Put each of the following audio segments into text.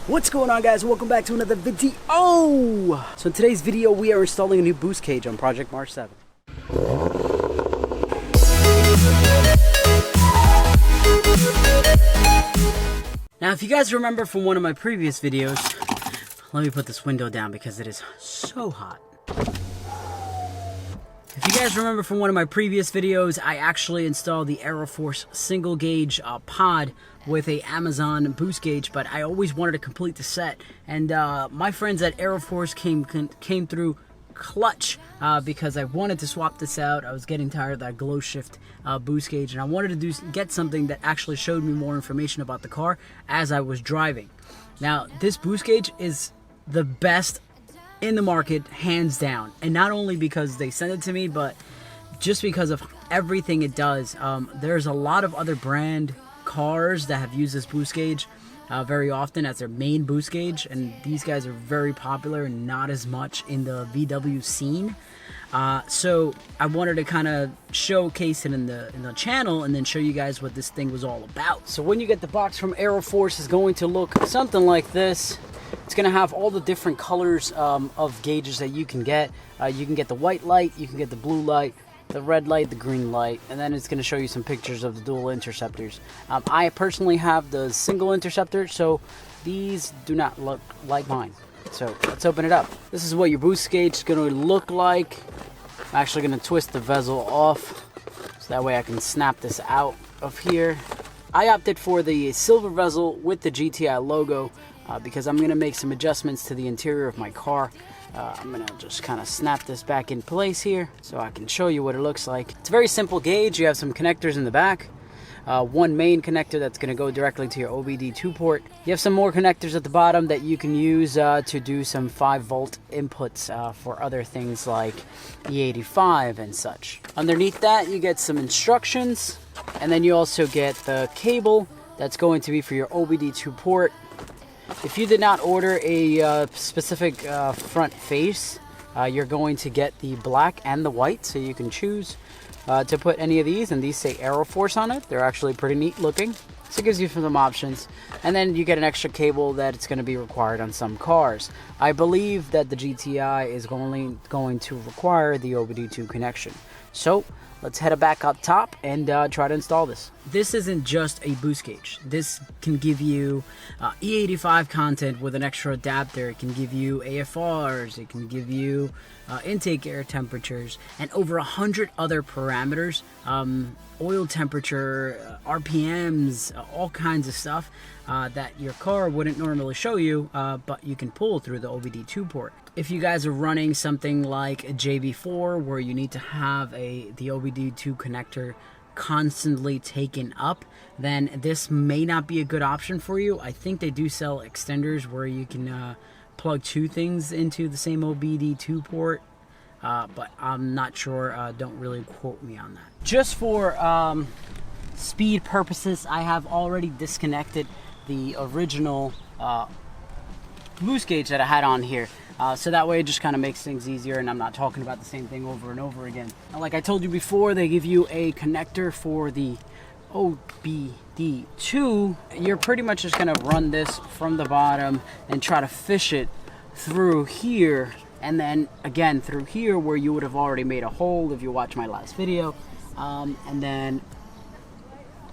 What's going on, guys? Welcome back to another video. So in today's video we are installing a new boost cage on Project March 7. Now if you guys remember from one of my previous videos, let me put this window down because it is so hot. If you guys remember from one of my previous videos, I actually installed the Aeroforce single gauge pod with a Amazon boost gauge, but I always wanted to complete the set, and my friends at Aeroforce came through clutch because I wanted to swap this out. I was getting tired of that glow shift boost gauge, and I wanted to get something that actually showed me more information about the car as I was driving. Now this boost gauge is the best in the market, hands down, and not only because they sent it to me, but just because of everything it does. There's a lot of other brand cars that have used this boost gauge very often as their main boost gauge, and these guys are very popular and not as much in the VW scene. So I wanted to kind of showcase it in the channel and then show you guys what this thing was all about. So when you get the box from Aeroforce, it's going to look something like this. It's going to have all the different colors of gauges that you can get. You can get the white light, you can get the blue light, the red light, the green light, and then it's going to show you some pictures of the dual interceptors. I personally have the single interceptor, so these do not look like mine. So let's open it up. This is what your boost gauge is going to look like. I'm actually going to twist the bezel off so that way I can snap this out of here. I opted for the silver bezel with the GTI logo because I'm going to make some adjustments to the interior of my car. I'm going to just kind of snap this back in place here so I can show you what it looks like. It's a very simple gauge. You have some connectors in the back. One main connector that's going to go directly to your OBD2 port. You have some more connectors at the bottom that you can use to do some 5-volt inputs for other things like E85 and such. Underneath that you get some instructions, and then you also get the cable that's going to be for your OBD2 port. If you did not order a specific front face, you're going to get the black and the white, so you can choose to put any of these, and these say Aeroforce on it. They're actually pretty neat looking, so it gives you some options. And then you get an extra cable that it's going to be required on some cars. I believe that the GTI is only going to require the OBD2 connection. So let's head back up top and try to install this. This isn't just a boost gauge. This can give you E85 content with an extra adapter. It can give you AFRs. It can give you intake air temperatures and over 100 other parameters, oil temperature, RPMs, all kinds of stuff that your car wouldn't normally show you, but you can pull through the OBD2 port. If you guys are running something like a JV4 where you need to have the OBD2 connector constantly taken up, then this may not be a good option for you. I think they do sell extenders where you can plug two things into the same OBD2 port, but I'm not sure. Don't really quote me on that. Just for speed purposes, I have already disconnected the original boost gauge that I had on here. So that way it just kind of makes things easier and I'm not talking about the same thing over and over again. And like I told you before, they give you a connector for the OBD2. You're pretty much just going to run this from the bottom and try to fish it through here, and then again through here where you would have already made a hole if you watch my last video, and then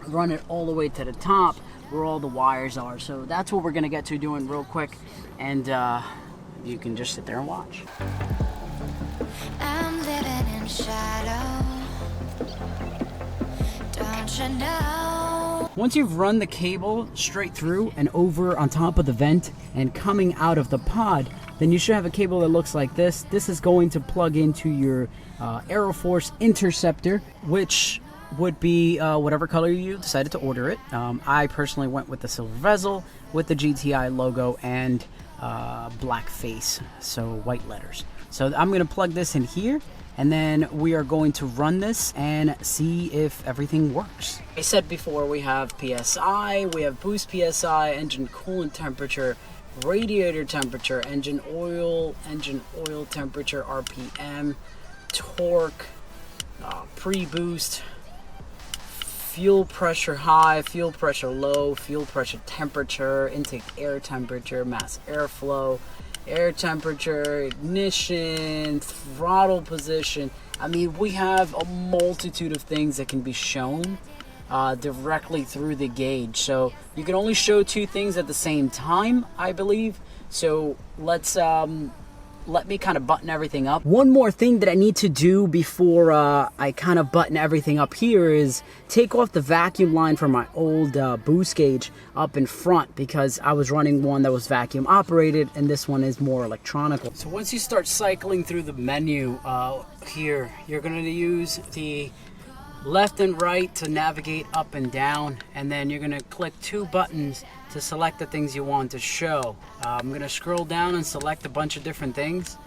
run it all the way to the top where all the wires are. So that's what we're going to get to doing real quick, and you can just sit there and watch. I'm living in shadow. Don't you know? Once you've run the cable straight through and over on top of the vent and coming out of the pod, then you should have a cable that looks like this. This is going to plug into your Aeroforce interceptor, which would be whatever color you decided to order it. I personally went with the silver bezel with the GTI logo and black face, so white letters. So I'm going to plug this in here, and then we are going to run this and see if everything works. I said before, we have PSI, we have boost PSI, engine coolant temperature, radiator temperature, engine oil temperature, RPM, torque, pre-boost, fuel pressure high, fuel pressure low, fuel pressure temperature, intake air temperature, mass airflow, air temperature, ignition, throttle position. I mean, we have a multitude of things that can be shown directly through the gauge. So you can only show two things at the same time, I believe. So let me kind of button everything up. One more thing that I need to do before I kind of button everything up here is take off the vacuum line from my old boost gauge up in front, because I was running one that was vacuum operated and this one is more electronic. So once you start cycling through the menu here, you're going to use the left and right to navigate up and down, and then you're going to click two buttons to select the things you want to show. I'm going to scroll down and select a bunch of different things,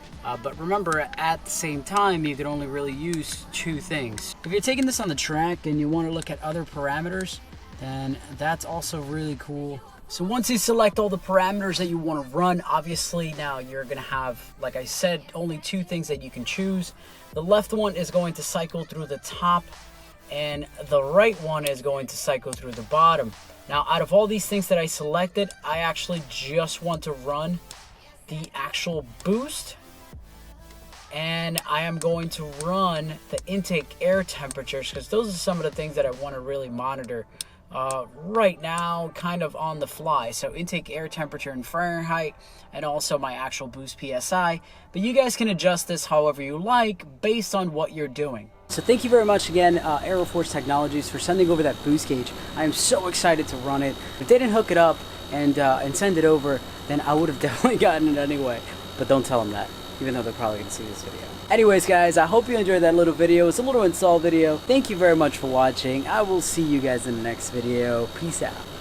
but remember, at the same time you can only really use two things. If you're taking this on the track and you want to look at other parameters, then that's also really cool. So once you select all the parameters that you want to run, obviously now you're going to have, like I said, only two things that you can choose. The left one is going to cycle through the top, and the right one is going to cycle through the bottom. Now, out of all these things that I selected, I actually just want to run the actual boost, and I am going to run the intake air temperatures, because those are some of the things that I want to really monitor right now, kind of on the fly. So intake air temperature in Fahrenheit, and also my actual boost PSI. But you guys can adjust this however you like based on what you're doing. So thank you very much again, Aeroforce Technologies, for sending over that boost gauge. I am so excited to run it. If they didn't hook it up and send it over, then I would have definitely gotten it anyway. But don't tell them that, even though they're probably going to see this video. Anyways, guys, I hope you enjoyed that little video. It's a little install video. Thank you very much for watching. I will see you guys in the next video. Peace out.